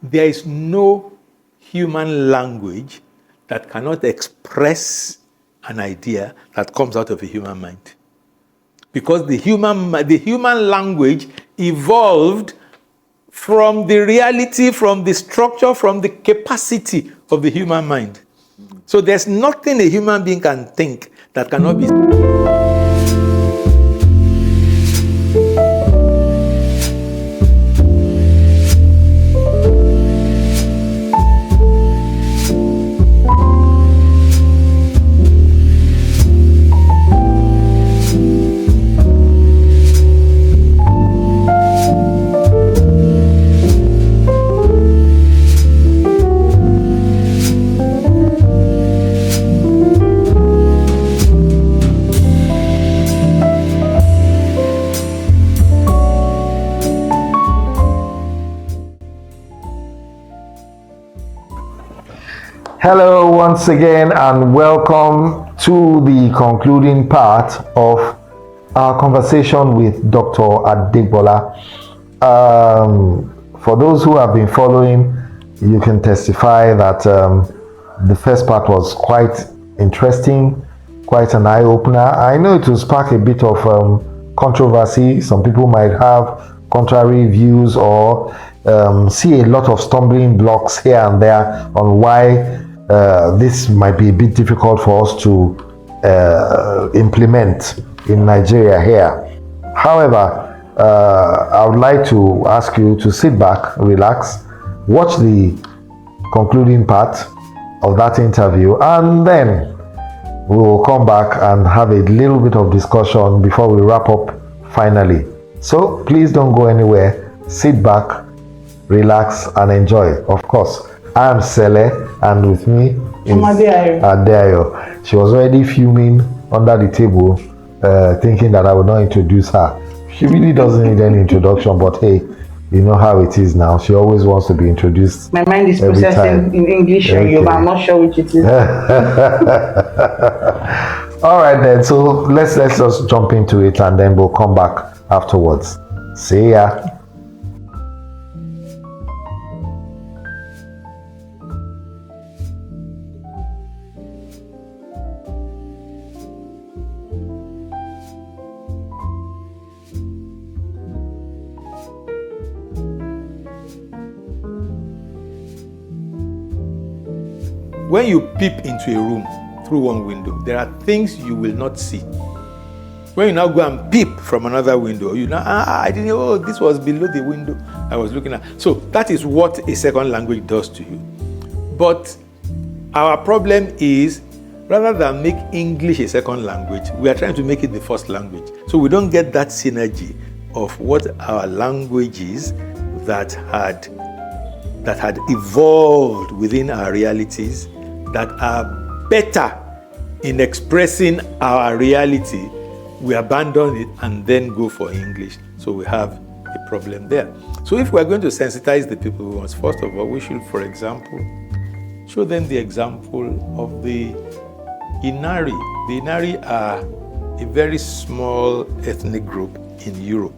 there is no human language that cannot express an idea that comes out of a human mind. Because the human language evolved from the reality, from the structure, from the capacity of the human mind. So there's nothing a human being can think that cannot be. Hello once again and welcome to the concluding part of our conversation with Dr. Adegbola. For those who have been following, you can testify that the first part was quite interesting, quite an eye-opener. I know it will spark a bit of controversy. Some people might have contrary views or see a lot of stumbling blocks here and there on why this might be a bit difficult for us to implement in Nigeria here. However, I would like to ask you to sit back, relax, watch the concluding part of that interview, and then we will come back and have a little bit of discussion before we wrap up finally. So please don't go anywhere. Sit back, relax, and enjoy. Of course, I am Sele, and with me is Adeyo. She was already fuming under the table, thinking that I would not introduce her. She really doesn't need any introduction, but hey, you know how it is now. She always wants to be introduced. My mind is processing in English or Yoruba. I'm not sure which it is. All right then. So let's just jump into it, and then we'll come back afterwards. See ya. When you peep into a room through one window, there are things you will not see. When you now go and peep from another window, you know, I didn't know, oh, this was below the window I was looking at. So that is what a second language does to you. But our problem is, rather than make English a second language, we are trying to make it the first language. So we don't get that synergy of what our languages that had evolved within our realities, that are better in expressing our reality. We abandon it and then go for English. So we have a problem there. So if we're going to sensitize the people who want, first of all, we should, for example, show them the example of the Inari. The Inari are a very small ethnic group in Europe.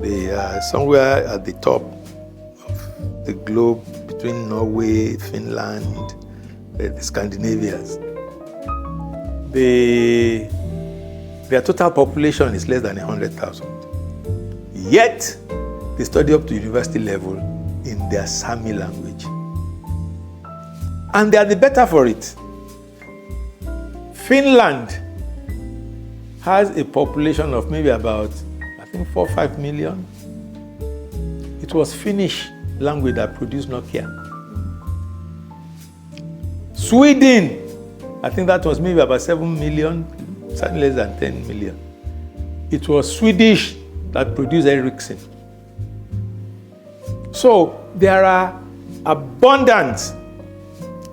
They are somewhere at the top of the globe between Norway, Finland, the Scandinavians. Their total population is less than 100,000. Yet, they study up to university level in their Sami language. And they are the better for it. Finland has a population of maybe about, 4 or 5 million. It was Finnish language that produced Nokia. Sweden, I think that was maybe about 7 million, certainly less than 10 million. It was Swedish that produced Ericsson. So there are abundant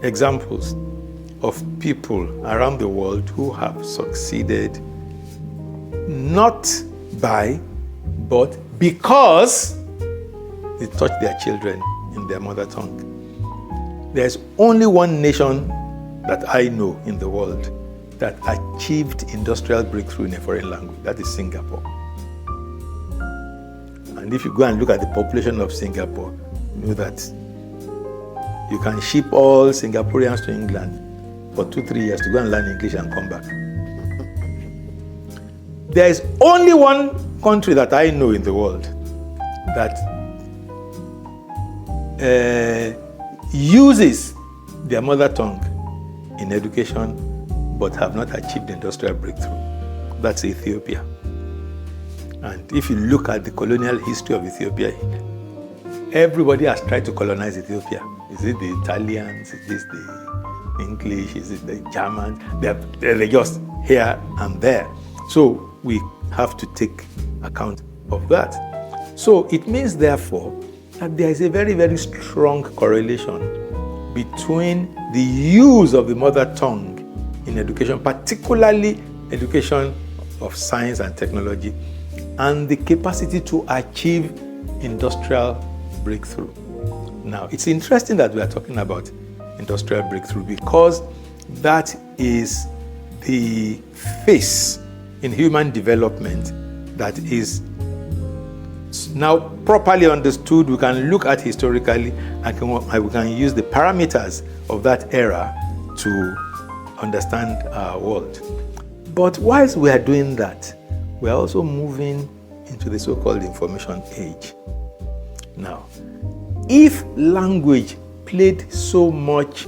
examples of people around the world who have succeeded not by, but because they taught their children in their mother tongue. There's only one nation that I know in the world that achieved industrial breakthrough in a foreign language. That is Singapore. And if you go and look at the population of Singapore, know that you can ship all Singaporeans to England for 2-3 years to go and learn English and come back. There is only one country that I know in the world that uses their mother tongue in education but have not achieved industrial breakthrough. That's Ethiopia. And if you look at the colonial history of Ethiopia, everybody has tried to colonize Ethiopia. Is it the Italians? Is this the English? Is it the Germans? They're just here and there. So we have to take account of that. So it means, therefore, that there is a very, very strong correlation between the use of the mother tongue in education, particularly education of science and technology, and the capacity to achieve industrial breakthrough. Now, it's interesting that we are talking about industrial breakthrough because that is the phase in human development that is now properly understood. We can look at historically and we can use the parameters of that era to understand our world. But whilst we are doing that, we are also moving into the so-called information age. Now, if language played so much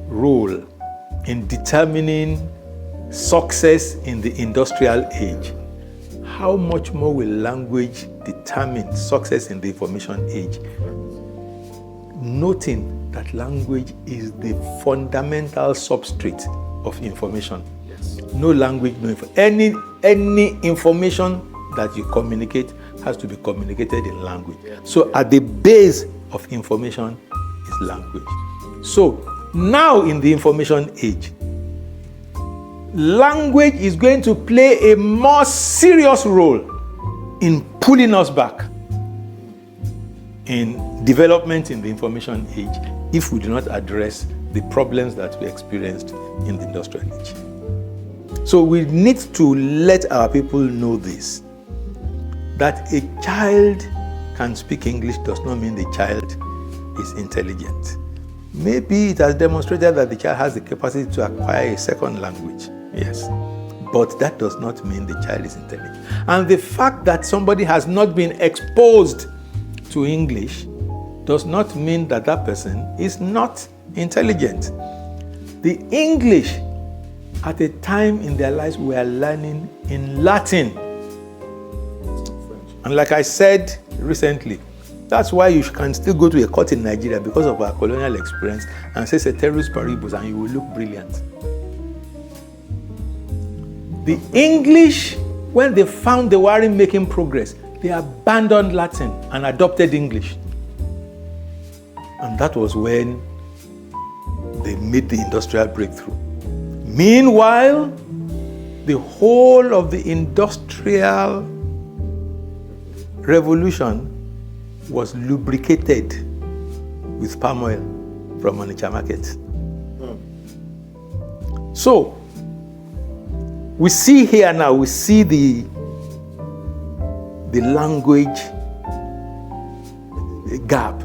role in determining success in the industrial age, how much more will language determine success in the information age? Noting that language is the fundamental substrate of information. Yes. No language, no any information that you communicate has to be communicated in language. So at the base of information is language. So now in the information age, language is going to play a more serious role in pulling us back in development in the information age if we do not address the problems that we experienced in the industrial age. So we need to let our people know this, that a child can speak English does not mean the child is intelligent. Maybe it has demonstrated that the child has the capacity to acquire a second language, yes, but that does not mean the child is intelligent. And the fact that somebody has not been exposed to English does not mean that that person is not intelligent. The English at a time in their lives we are learning in Latin. And like I said recently, that's why you can still go to a court in Nigeria because of our colonial experience and say ceteris paribus and you will look brilliant. The English, when they found they weren't making progress, they abandoned Latin and adopted English. And that was when they made the industrial breakthrough. Meanwhile, the whole of the industrial revolution was lubricated with palm oil from Onitsha market. So, we see here now, we see the language gap.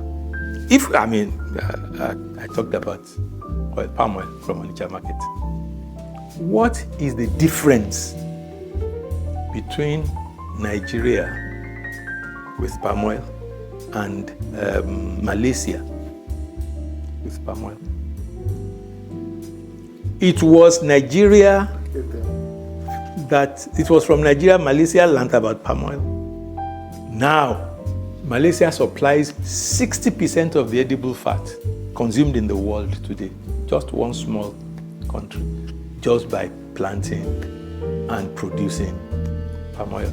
I talked about palm oil from Onitsha market. What is the difference between Nigeria with palm oil and Malaysia with palm oil? It was Nigeria it was from Nigeria, Malaysia learned about palm oil. Now, Malaysia supplies 60% of the edible fat consumed in the world today. Just one small country, just by planting and producing palm oil.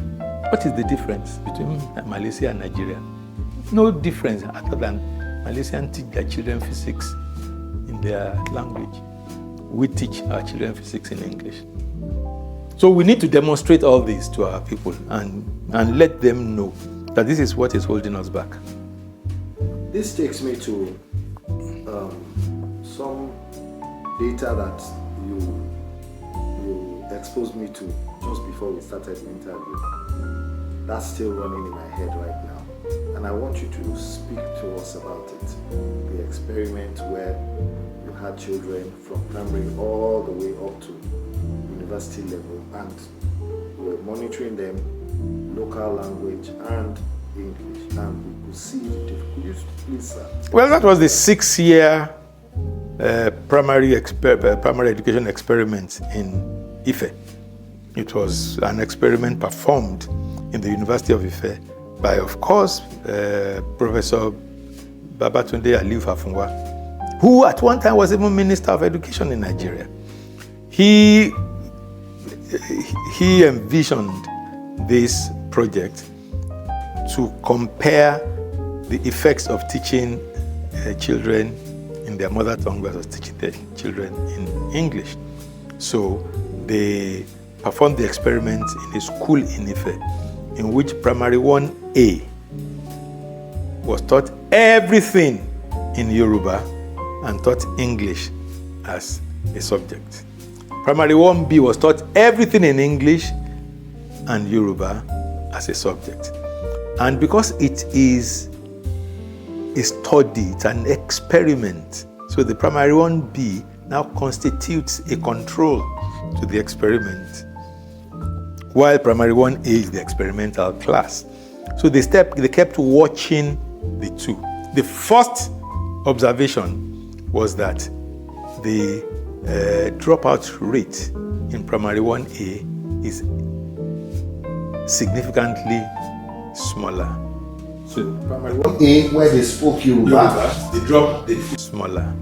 What is the difference between Malaysia and Nigeria? No difference other than Malaysians teach their children physics in their language. We teach our children physics in English. So we need to demonstrate all this to our people and let them know that this is what is holding us back. This takes me to some data that you exposed me to just before we started the interview. That's still running in my head right now. and I want you to speak to us about it. The experiment where you had children from primary all the way up to university level, and you were monitoring them local language and English, and we could see the difference. Could you please, sir? Well, that was the 6-year primary education experiment in Ife. It was an experiment performed in the University of Ife by, of course, Professor Babatunde Adegbola, who at one time was even Minister of Education in Nigeria. He envisioned this project to compare the effects of teaching children in their mother tongue versus teaching their children in English. So they performed the experiment in a school in Ife, in which primary 1A was taught everything in Yoruba and taught English as a subject. Primary 1B was taught everything in English and Yoruba as a subject. And because it is a study, it's an experiment, so the primary 1B now constitutes a control to the experiment, while primary 1A is the experimental class. So they kept watching the two. The first observation was that the dropout rate in primary 1A is significantly smaller. So Primary 1A, where they spoke Yoruba, the smaller.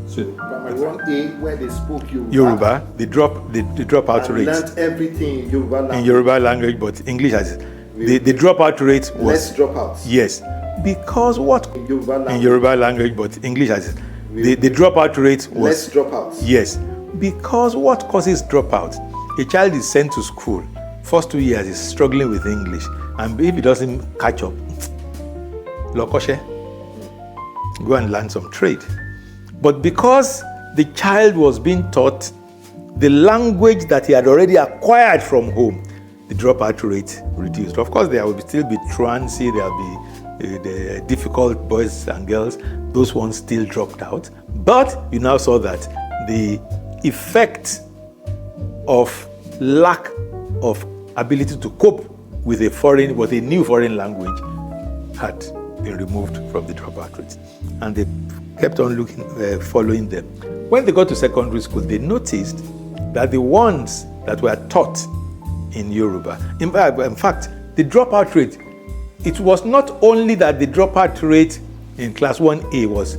So primary 1A, where they spoke Yoruba, the dropout and rate learnt everything in Yoruba language. in Yoruba language, but English has the dropout rate was Less dropouts yes, because what in Yoruba language. in Yoruba language, but English has the dropout rate was Less dropouts. yes, because what causes dropout? A child is sent to school, first 2 years is struggling with English, and if he doesn't catch up, lokoshe, go and learn some trade. But because the child was being taught the language that he had already acquired from home, the dropout rate reduced. Of course, there will still be truancy, there will be the difficult boys and girls, those ones still dropped out. But you now saw that the effect of lack of ability to cope with a new foreign language had been removed from the dropout rate. And they kept on following them. When they got to secondary school, they noticed that the ones that were taught in Yoruba, in fact, the dropout rate, it was not only that the dropout rate in class 1A was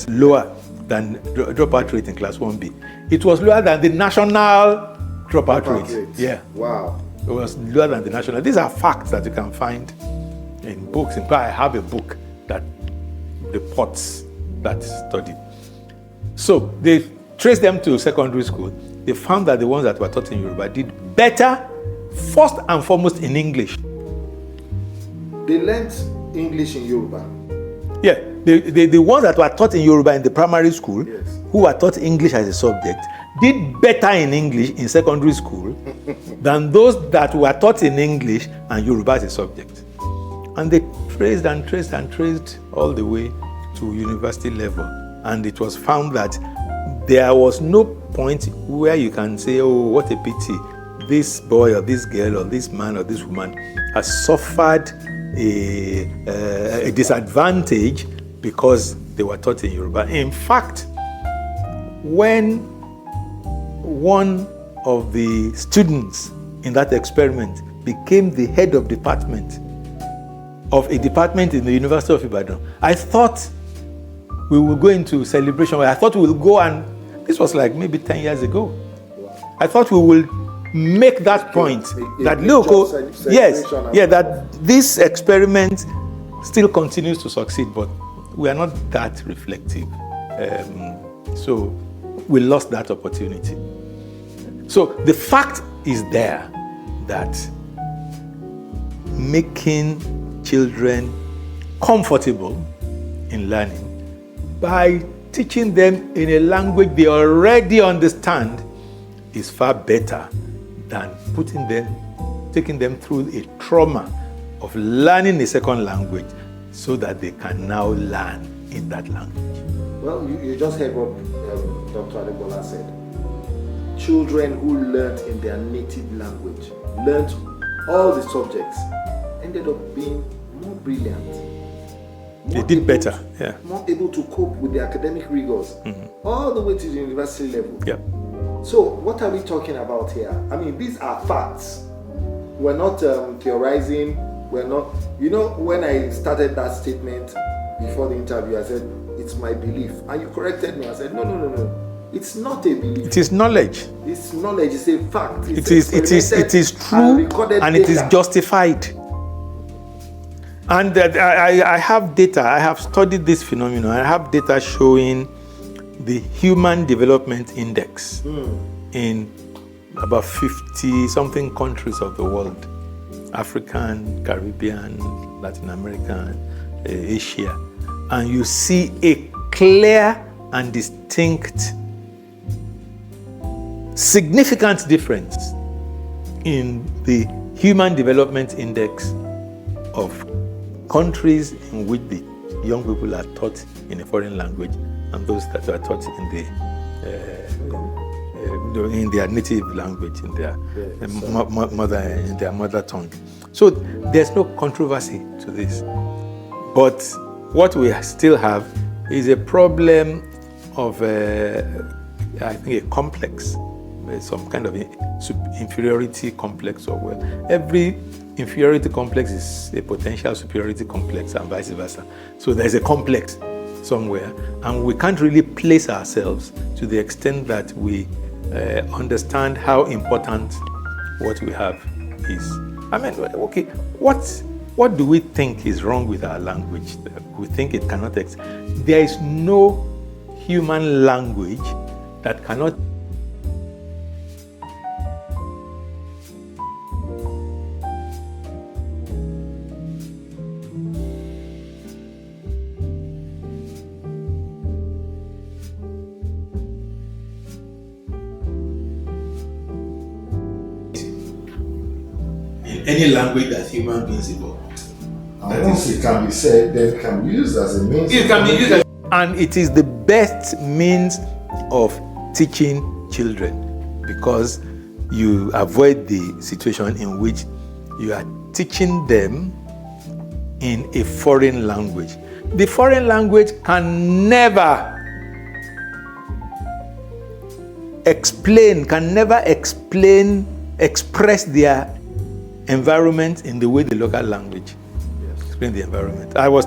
lower than dropout rate in class 1B. It was lower than the national dropout rate. Yeah. Wow. It was lower than the national. These are facts that you can find in books. In fact, I have a book that reports that study. So they traced them to secondary school. They found that the ones that were taught in Yoruba did better, first and foremost in English. They learnt English in Yoruba. Yeah, the ones that were taught in Yoruba in the primary school, Yes. who were taught English as a subject, did better in English in secondary school than those that were taught in English and Yoruba as a subject. And they traced and traced and traced all the way to university level. And it was found that there was no point where you can say, oh, what a pity, this boy or this girl or this man or this woman has suffered a disadvantage because they were taught in Yoruba. In fact, when one of the students in that experiment became the head of department of a department in the University of Ibadan, I thought we will go into celebration. I thought we will go, and this was like maybe 10 years ago. I thought we will make that point that look, that this experiment still continues to succeed, but we are not that reflective. So we lost that opportunity. So the fact is there that making children comfortable in learning by teaching them in a language they already understand is far better than taking them through a trauma of learning a second language so that they can now learn in that language. Well, you just heard what Dr. Adegbola said. Children who learned in their native language, learned all the subjects, ended up being more brilliant. They did better, yeah. More able to cope with the academic rigors, all the way to the university level. Yeah. So, what are we talking about here? I mean, these are facts. We're not theorizing. We're not, when I started that statement before the interview, I said, it's my belief. And you corrected me. I said, no. It's not a belief. It is knowledge. It's knowledge. It's a fact. It is true and it is justified. And I have data. I have studied this phenomenon. I have data showing the Human Development Index in about 50-something countries of the world. African, Caribbean, Latin America, Asia. And you see a clear and distinct, significant difference in the Human Development Index of countries in which the young people are taught in a foreign language and those that are taught in their native language, in their mother tongue. So there's no controversy to this. But what we still have is a problem of, I think, a complex, some kind of inferiority complex. Or every inferiority complex is a potential superiority complex and vice versa. So there's a complex somewhere, and we can't really place ourselves to the extent that we understand how important what we have is. I mean, okay, what do we think is wrong with our language? We think it cannot exist. There is no human language that cannot any language that human beings evolve. And once it can be said, then it can be used as a means. It can be used and it is the best means of teaching children, because you avoid the situation in which you are teaching them in a foreign language. The foreign language can never express their environment in the way the local language explain the environment. I was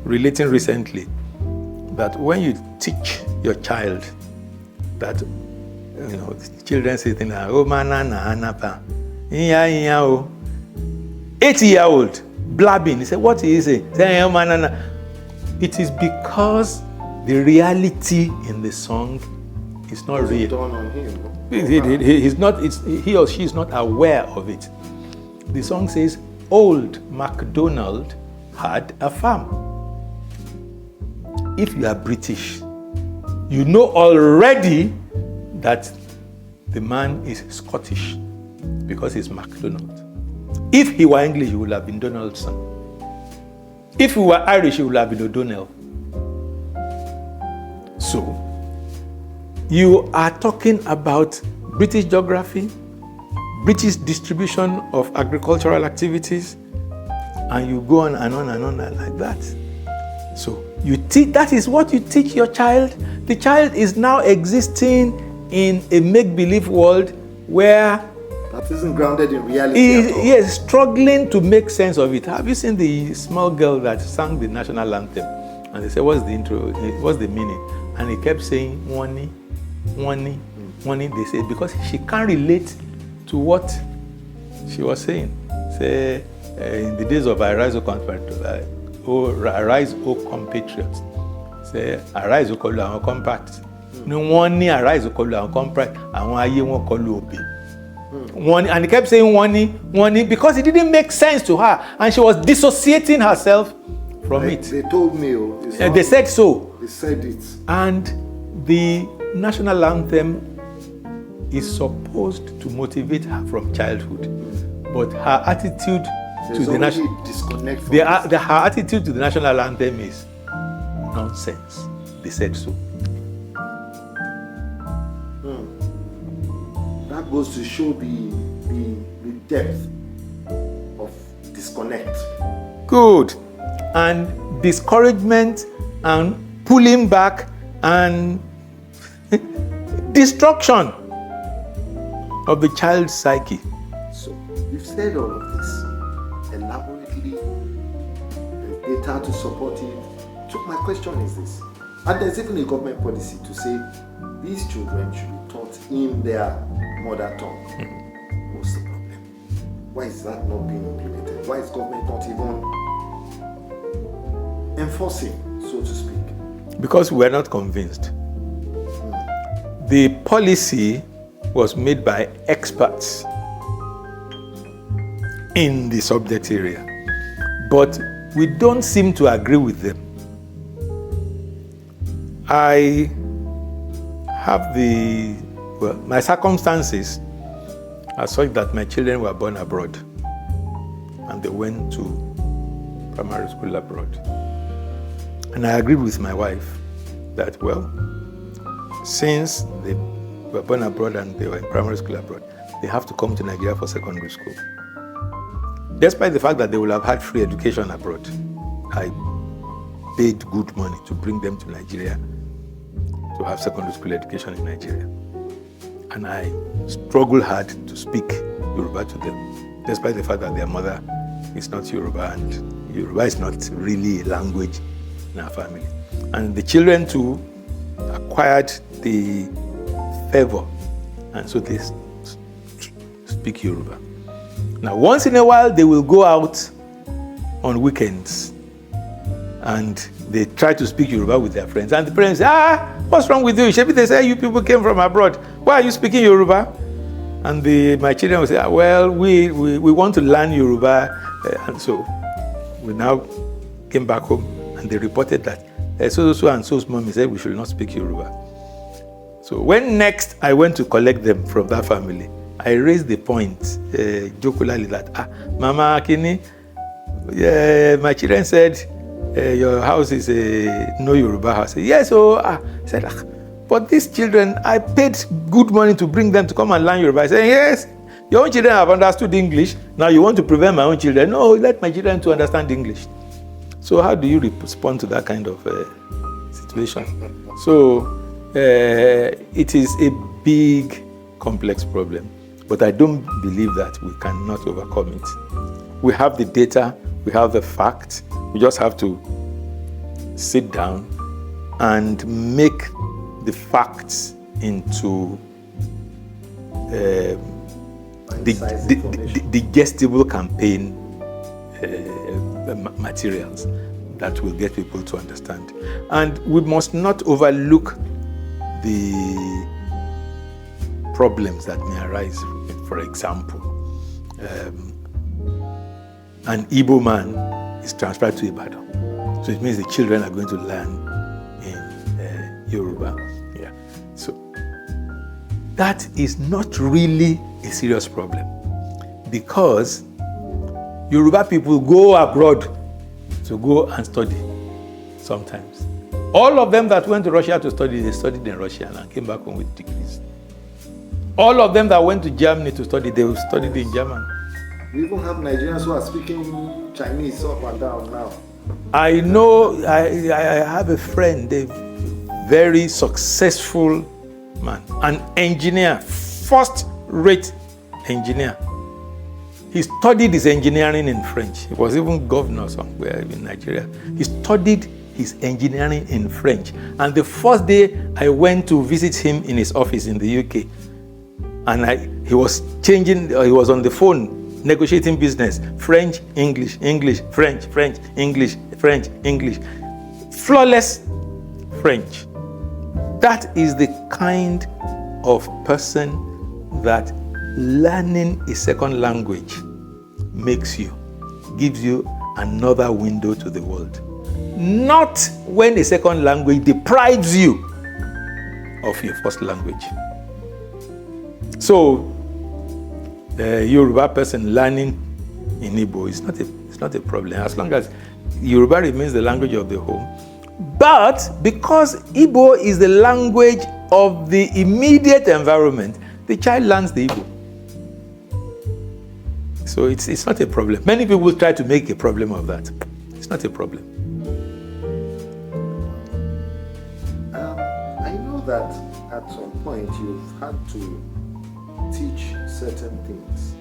relating recently that when you teach your child that, the children say things like, oh, manana, anapa, 8-year-old blabbing. He said, what is it? Say, oh, manana. It is because the reality in the song is not real. Dawn on him. He or she is not aware of it. The song says, Old MacDonald had a farm. If you are British, you know already that the man is Scottish because he's MacDonald. If he were English, he would have been Donaldson. If he were Irish, he would have been O'Donnell. So, you are talking about British geography, British distribution of agricultural activities, and you go on and on and on like that. So that is what you teach your child. The child is now existing in a make-believe world where that isn't grounded in reality at all. He is struggling to make sense of it. Have you seen the small girl that sang the national anthem? And they said, what's the intro? What's the meaning? And he kept saying, Wani. They said, because she can't relate to what she was saying. Say, in the days of Arise, Arise, O compatriots. Say, Arise, O call our compact. No one arise, O call our compact, and one year won't call Obi. And he kept saying one, because it didn't make sense to her, and she was dissociating herself from it. They told me. They said so. They said it. And the national anthem is supposed to motivate her from childhood, but her attitude to the national disconnect from her attitude to the national anthem is nonsense. They said so. That goes to show the depth of disconnect. Good. And discouragement and pulling back and destruction of the child's psyche. So you've said all of this elaborately. There's data to support it. So my question is this. And there's even a government policy to say these children should be taught in their mother tongue. What's the problem? Why is that not being implemented? Why is government not even enforcing, so to speak? Because we're not convinced. The policy was made by experts in the subject area, but we don't seem to agree with them. I have my circumstances are such that my children were born abroad and they went to primary school abroad. And I agreed with my wife that, since they were born abroad and they were in primary school abroad, they have to come to Nigeria for secondary school. Despite the fact that they will have had free education abroad, I paid good money to bring them to Nigeria to have secondary school education in Nigeria. And I struggled hard to speak Yoruba to them, despite the fact that their mother is not Yoruba and Yoruba is not really a language in our family. And the children too acquired the favor, and so they speak Yoruba. Now, once in a while, they will go out on weekends and they try to speak Yoruba with their friends. And the parents say, what's wrong with you? They say, you people came from abroad. Why are you speaking Yoruba? And my children will say, we want to learn Yoruba. And so we now came back home and they reported that so and so's mommy said we should not speak Yoruba. So when next I went to collect them from that family, I raised the point jokingly that, Mama Akini, my children said, your house is a no Yoruba house. Yes, so I said, but these children, I paid good money to bring them to come and learn Yoruba. I said, yes, your own children have understood English. Now you want to prevent my own children? No, let my children to understand English. So how do you respond to that kind of situation? So it is a big, complex problem. But I don't believe that we cannot overcome it. We have the data, we have the facts. We just have to sit down and make the facts into digestible campaign materials that will get people to understand. And we must not overlook the problems that may arise. For example, an Igbo man is transferred to Ibadan. So it means the children are going to learn in Yoruba. Yeah. So that is not really a serious problem because Yoruba people go abroad to go and study sometimes. All of them that went to Russia to study, they studied in Russia and came back home with degrees. All of them that went to Germany to study, they studied in German. We even have Nigerians who are speaking Chinese up and down now. I know, I have a friend, a very successful man, an engineer, first-rate engineer. He studied his engineering in French. He was even governor somewhere in Nigeria. He studied his engineering in French. And the first day I went to visit him in his office in the UK, and he was on the phone negotiating business. French, English, English, French, French, English, French, English. Flawless French. That is the kind of person that learning a second language gives you another window to the world. Not when a second language deprives you of your first language. So, the Yoruba person learning in Igbo. It's not a problem as long as Yoruba remains the language of the home. But because Igbo is the language of the immediate environment, the child learns the Igbo. So it's not a problem. Many people try to make a problem of that. It's not a problem. I know that at some point you've had to teach certain things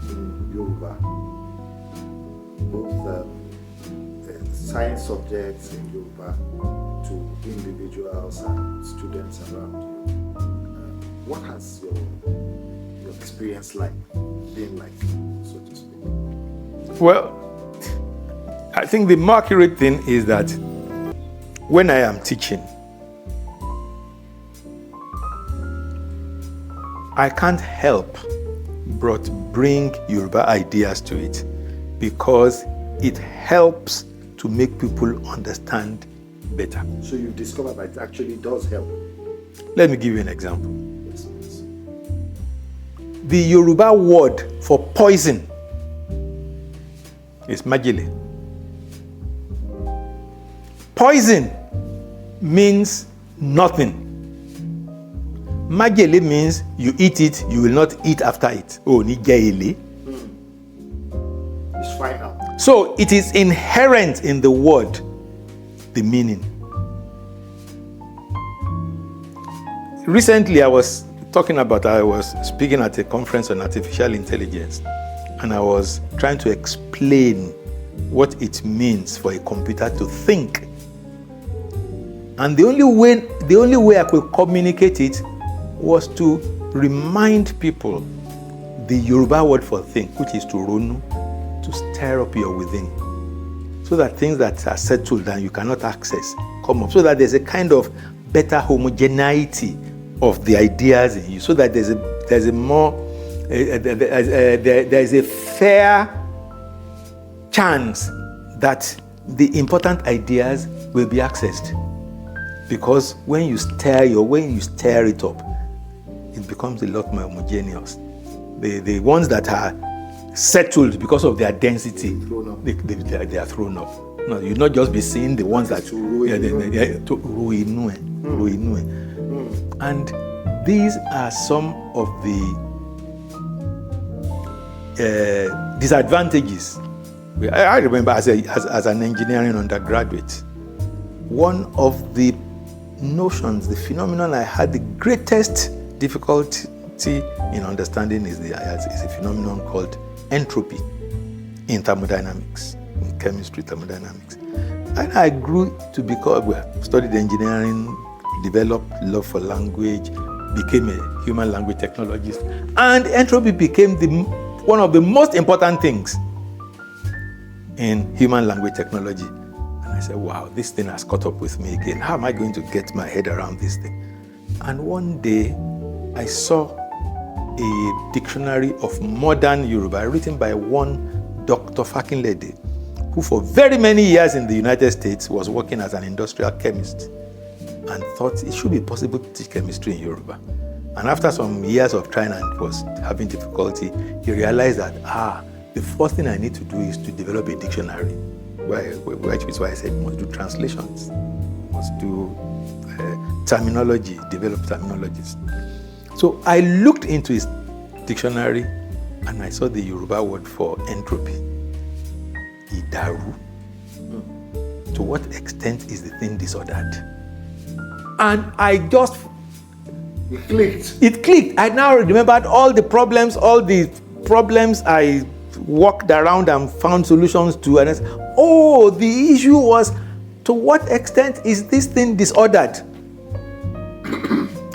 in Yoruba, both science subjects in Yoruba to individuals and students around you. What has your experience been like, so to speak? Well, I think the more accurate thing is that when I am teaching, I can't help but bring Yoruba ideas to it because it helps to make people understand better. So you discovered that it actually does help. Let me give you an example. Yes, please. The Yoruba word for poison is majele. Poison means nothing. Majele means you eat it, you will not eat after it. Oh, ni jaele. It's final. So it is inherent in the word, the meaning. Recently, I was speaking at a conference on artificial intelligence, and I was trying to explain what it means for a computer to think. And the only way I could communicate it was to remind people the Yoruba word for think, which is to ronu, to stir up your within, so that things that are settled and you cannot access come up, so that there's a kind of better homogeneity of the ideas in you, so that there's a fair chance that the important ideas will be accessed. Because when you stir it up, it becomes a lot more homogeneous. The ones that are settled because of their density, they are thrown up. No, you'll not just be seeing the ones that and these are some of the disadvantages. I remember as an engineering undergraduate, one of the notions, the phenomenon I had the greatest difficulty in understanding is a phenomenon called entropy in thermodynamics, in chemistry, thermodynamics. And I grew to studied engineering, developed love for language, became a human language technologist, and entropy became one of the most important things in human language technology. And I said, wow, this thing has caught up with me again. How am I going to get my head around this thing? And one day, I saw a dictionary of modern Yoruba written by one Dr. Fakinlede, who for very many years in the United States was working as an industrial chemist and thought it should be possible to teach chemistry in Yoruba. And after some years of trying and was having difficulty, he realized that, the first thing I need to do is to develop a dictionary, which is why I said must do translations, must do terminology, develop terminologies. So I looked into his dictionary and I saw the Yoruba word for entropy, Idaru. To what extent is the thing disordered? And it clicked. I now remembered all the problems I walked around and found solutions to. And I said, the issue was, to what extent is this thing disordered?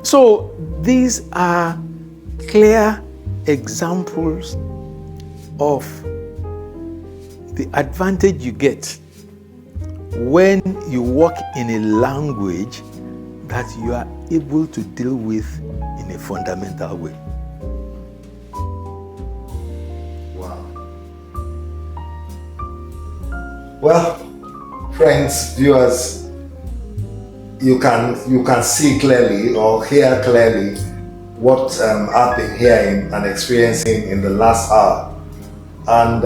So these are clear examples of the advantage you get when you work in a language that you are able to deal with in a fundamental way. Wow. Well, friends, viewers, you can see clearly or hear clearly what I've been hearing and experiencing in the last hour. And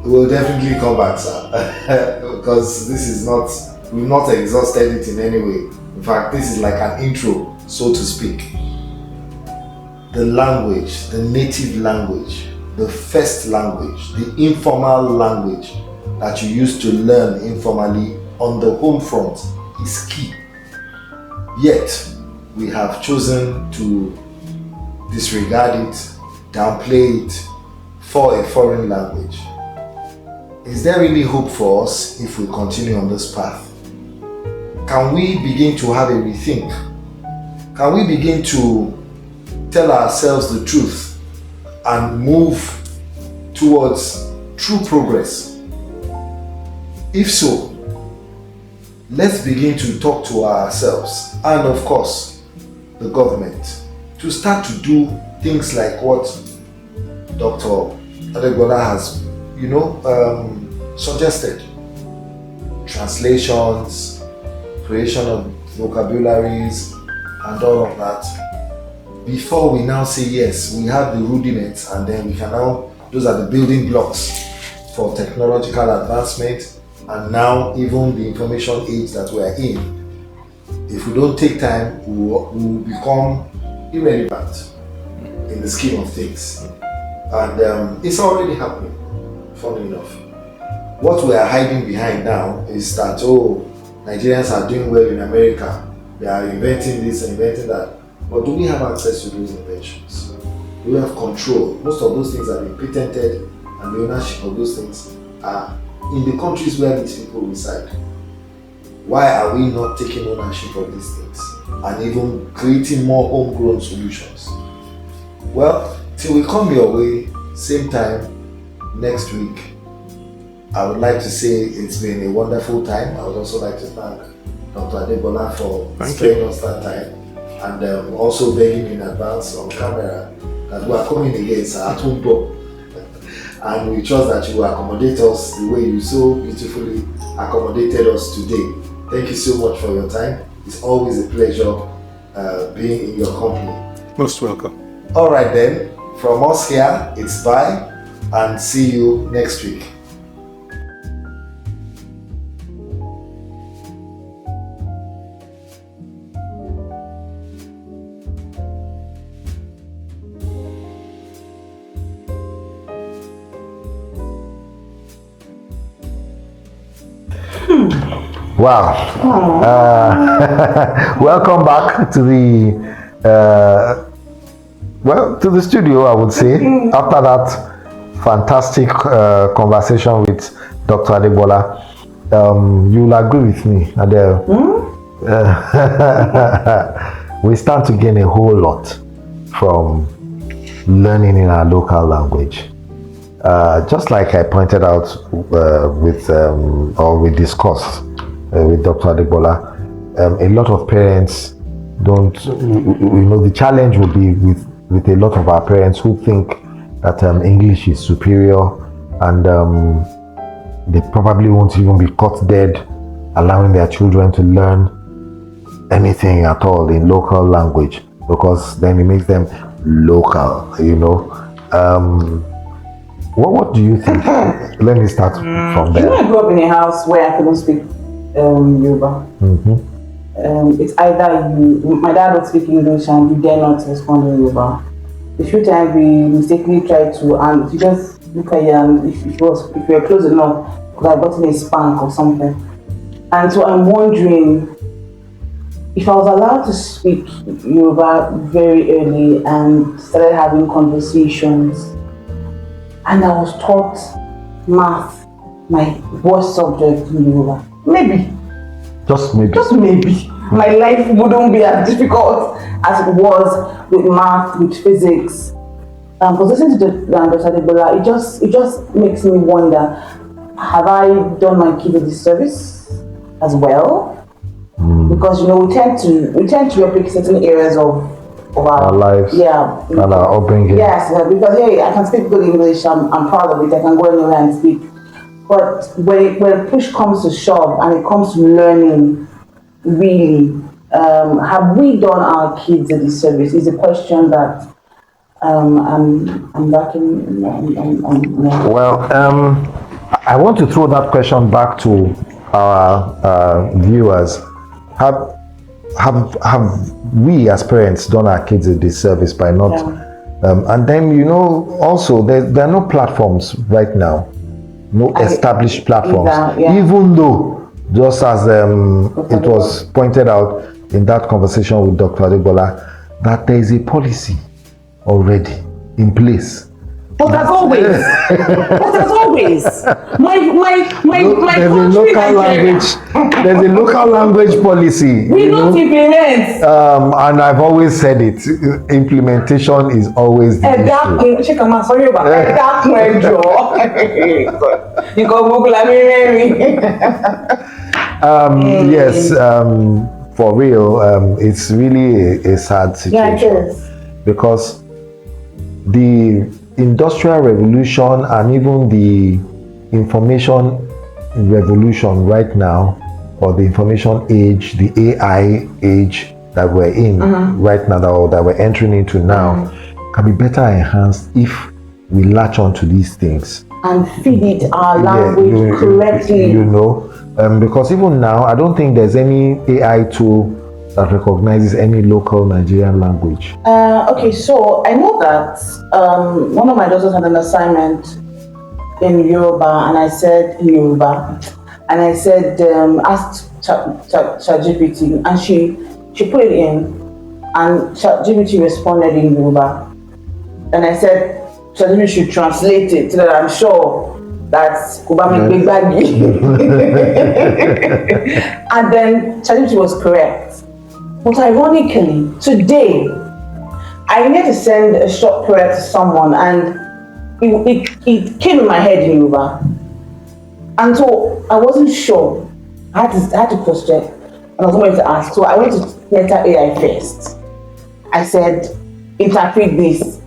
we'll definitely come back, sir, because this is not, we've not exhausted it in any way. In fact, this is like an intro, so to speak. The language, the native language, the first language, the informal language that you used to learn informally on the home front is key. Yet, we have chosen to disregard it, downplay it for a foreign language. Is there really hope for us if we continue on this path? Can we begin to have a rethink? Can we begin to tell ourselves the truth and move towards true progress? If so, let's begin to talk to ourselves and, of course, the government to start to do things like what Dr. Adegbola has, suggested. Translations, creation of vocabularies, and all of that. Before we now say yes, we have the rudiments, and then we can now, those are the building blocks for technological advancement, and now even the information age that we are in. If we don't take time, we will become irrelevant in the scheme of things. And it's already happening, funny enough. What we are hiding behind now is that, Nigerians are doing well in America. They are inventing this and inventing that. But do we have access to those inventions? Do we have control? Most of those things have been patented, and the ownership of those things are in the countries where these people reside. Why are we not taking ownership of these things and even creating more homegrown solutions? Well, till we come your way, same time next week, I would like to say it's been a wonderful time. I would also like to thank Dr. Adegbola for sparing us that time, and also begging in advance on camera that we are coming again, sir, at home. And we trust that you will accommodate us the way you so beautifully accommodated us today. Thank you so much for your time. It's always a pleasure being in your company. Most welcome. All right then, from us here, it's bye, and see you next week. Wow. Welcome back to the to the studio, I would say, after that fantastic conversation with Dr. Adegbola. You'll agree with me, Adele. We stand to gain a whole lot from learning in our local language. Just like I pointed out we discussed with Dr. Adegbola, a lot of parents don't, the challenge will be with a lot of our parents who think that English is superior, and they probably won't even be caught dead allowing their children to learn anything at all in local language, because then it makes them local, What do you think? Let me start from there. I grew up in a house where I couldn't speak Yoruba. It's either my dad would speak English and you dare not respond in Yoruba. A few times we mistakenly tried to, and if you just look at you, and if you were close enough, could have gotten a spank or something. And so I'm wondering, if I was allowed to speak Yoruba very early and started having conversations, and I was taught math, my worst subject in Yoruba, maybe, just maybe, my life wouldn't be as difficult as it was with math, with physics. Because listening to Dr. Adegbola, it just makes me wonder, have I done my kids a disservice as well? Because we tend to replicate certain areas of our lives, and our upbringing. Yes, because I can speak good English. I'm proud of it. I can go anywhere and speak. But when push comes to shove and it comes to learning, really, have we done our kids a disservice? Is a question that I'm back in. Well, I want to throw that question back to our viewers. Have we as parents done our kids a disservice by not? And then, you know, also there are no platforms right now, no established platforms. Even though, just as it was pointed out in that conversation with Dr. Adegbola, that there is a policy already in place. But as always, my there's a local language. There's a local language policy. We don't implement. And I've always said it. Implementation is always the issue. Yes, for real, it's really a sad situation. Yeah, it is. Because the Industrial Revolution and even the information revolution right now, or the information age, the AI age that we're in right now, that we're entering into now, can be better enhanced if we latch on to these things and feed it our language correctly. You know, because even now, I don't think there's any AI tool that recognizes any local Nigerian language. Okay, so I know that one of my daughters had an assignment in Yoruba, and I said asked ChatGPT, and she put it in, and ChatGPT responded in Yoruba, and I said ChatGPT should translate it so that I'm sure that's Kubami Big Baggy. And then ChatGPT was correct. But ironically, today, I needed to send a short prayer to someone, and it came in my head in Yoruba. And so I wasn't sure. I had to cross-check, and I was going to ask. So I went to Meta AI first. I said, interpret this.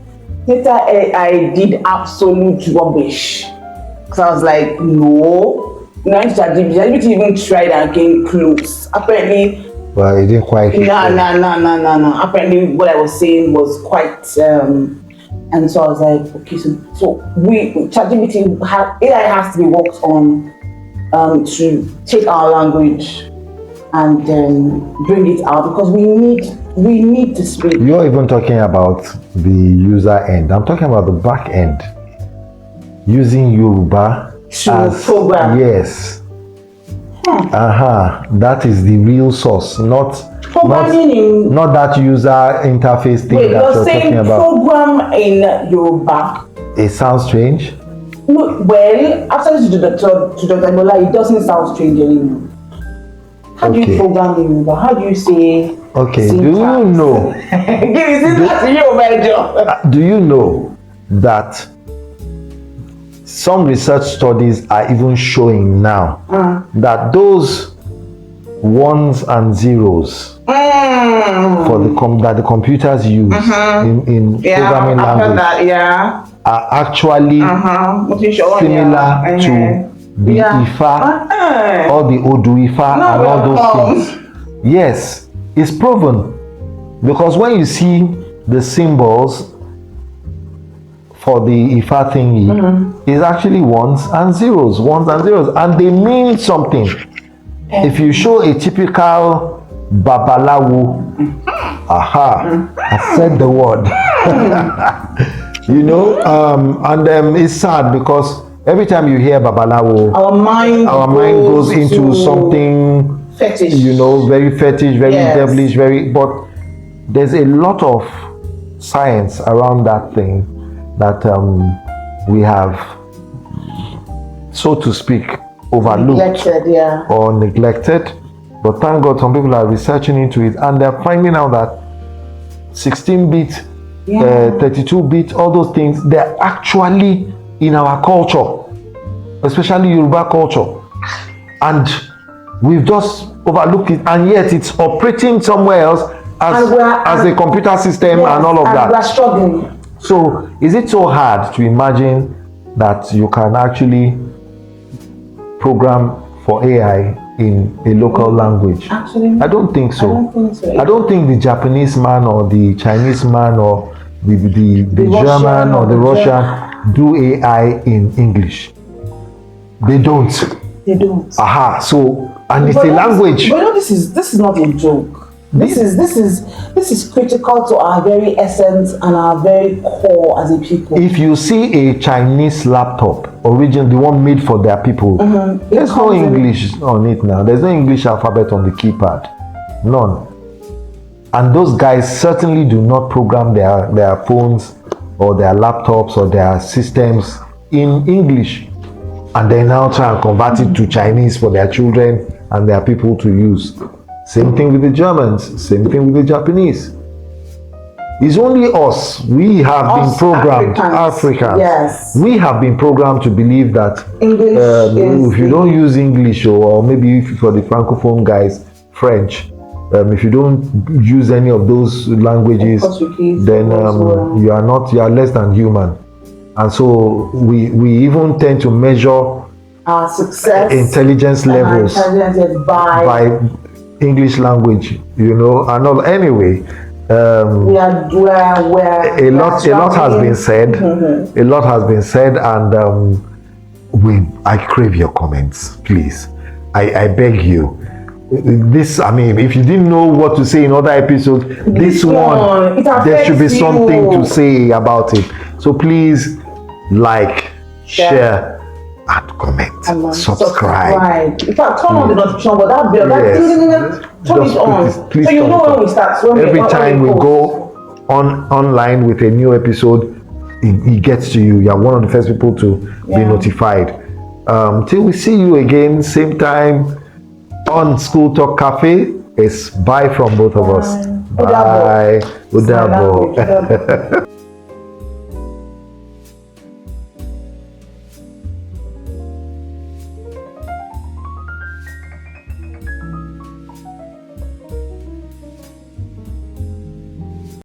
Meta AI did absolute rubbish. So I was like, no. ChatGPT even tried and came close. Apparently, well, it didn't quite hit. No. Apparently, what I was saying was quite, and so I was like, okay, so ChatGPT AI has to be worked on to take our language and bring it out, because we need to speak. You're even talking about the user end. I'm talking about the back end, using Yoruba as program. Yes. That is the real source, not that user interface thing. Wait, that you're talking about. Program in Yoruba. It sounds strange. No, well, after this to Dr. Adegbola, it doesn't sound strange anymore. How do you program in Yoruba? How do you say? Okay, do you know? Do you know that some research studies are even showing now that those ones and zeros that the computers use in programming language are actually similar to the Ifa or the Odu Ifa and all those things. Yes, it's proven, because when you see the symbols for the Ifa thingy, is actually ones and zeros, and they mean something. If you show a typical babalawo, I said the word. You know, and it's sad, because every time you hear babalawo, our mind goes into something fetish. You know, very fetish, very devilish, but there's a lot of science around that thing that we have, so to speak, overlooked or neglected. But thank God some people are researching into it, and they're finding out that 16-bit, 32-bit, all those things, they're actually in our culture, especially Yoruba culture. And we've just overlooked it, and yet it's operating somewhere else as a computer system and all of that. We're struggling. So is it so hard to imagine that you can actually program for AI in a local language? Actually, I don't think so. I don't think the Japanese man or the Chinese man or the German or the Russian do AI in English. They don't. They don't. Aha. So, and it's a language. But you know, this is not a joke. This is critical to our very essence and our very core as a people. If you see a Chinese laptop, original, the one made for their people, there's no English on it now. There's no English alphabet on the keypad. None. And those guys certainly do not program their phones or their laptops or their systems in English. And they now try and convert it to Chinese for their children and their people to use. Same thing with the Germans, same thing with the Japanese. It's only us. We have been programmed, Africans. Yes. We have been programmed to believe that if you don't use English, or maybe for the Francophone guys, French, if you don't use any of those languages, then you are less than human. And so we even tend to measure our success, intelligence levels by English language, you know. And all, anyway, a lot has been said. A lot has been said, and I crave your comments, please. I beg you. This, I mean, if you didn't know what to say in other episodes, this one there should be something to say about it. So please, like, share, and comment, subscribe. In fact, turn on the notification, but that bell, turn it on, please so you know when we start. Every time we go online with a new episode, it gets to you. You're one of the first people to be notified. Till we see you again, same time on School Talk Cafe. It's bye from both of us. Bye. Udabo.